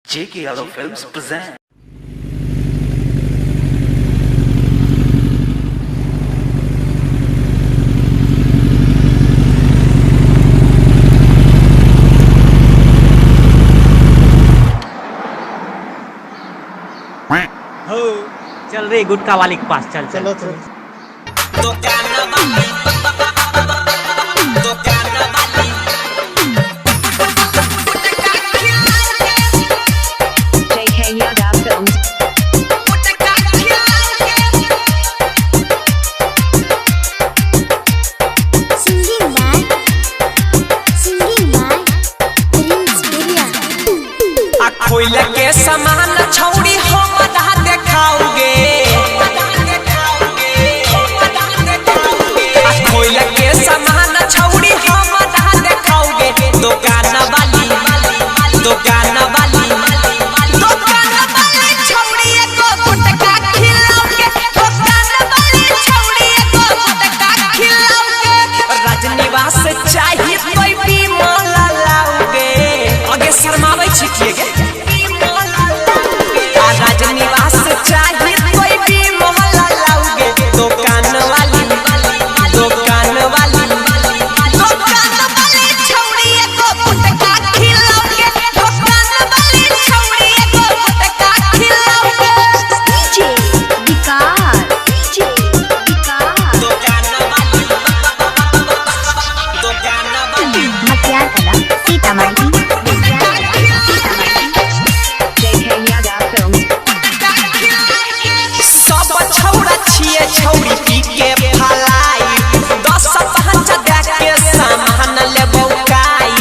J.K. Yadav Films present. हो चल रे गुटका वाली के पास चल चलो चलो JK Yadav Films. Singing by Prince Birya. कोयला के समान छौड़ी हम आधा देखाओगे कोयला के समान छौड़ी हम आधा देखाओगे दुकान वाली छौड़ी एको गुटका खिलाओगे दुकान वाली छौड़ी एको गुटका खिलाओगे राजनिवास चाहिए कोई भी मोला लाओगे आगे शर्मावे छिकिए राजनिवास चाहिए कोई भी मोहल्ला लाओगे दुकान वाली छौड़ी एको गुटका खिलाओगे दुकान वाली छौड़ी एको गुटका खिलाओगे DJ Vikas. दुकान वाली Matyarkala, Sitamarhi. JK Yadav Films. सब छौड़ा छिए छौड़ी पी के फलाई 10-5 देख के सामान लेबो काई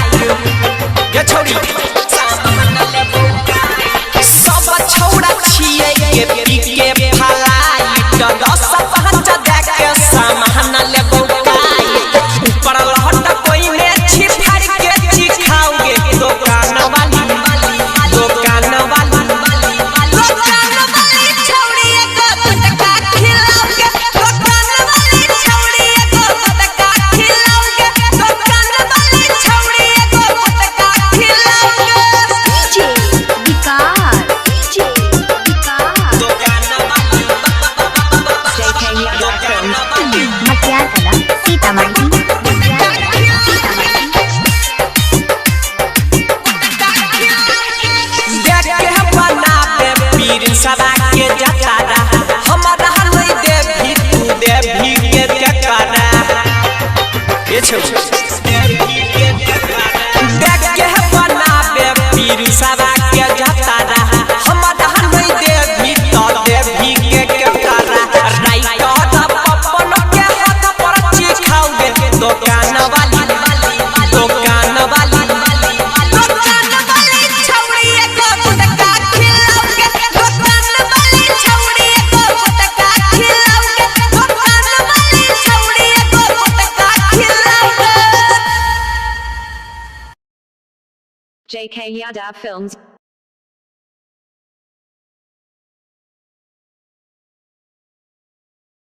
ये छौड़ी सामान लेबो काई सब छौड़ा छिए के पी के फलाई 10-5 देख के सामान लेबो काई ऊपर लहट कोई में छिफाड़ के चिखाओगे दुकान वाली छौड़ी एको गुटका खिलाओगे दुकान वाली छौड़ी एको गुटका खिलाओगे दुकान वाली छौड़ी एको गुटका खिलाओगे DJ Vikas. दुकान वाली JK Yadav Films. Matyarkala, Sitamarhi. देख के बनावे पीर सदा के जतारा हमरा नहीं देवी तू देवी के जतारा ये छौ देख के बनावे पीर सदा के जतारा हमरा नहीं देवी तो देवी के जतारा राइट पप्पन के हाथ पर चिखाओगे दुकान वाली छौड़ी एको गुटका खिलाओगे दुकान वाली छौड़ी एको गुटका खिलाओगे दुकान वाली छौड़ी एको गुटका खिलाओगे JK Yadav Films.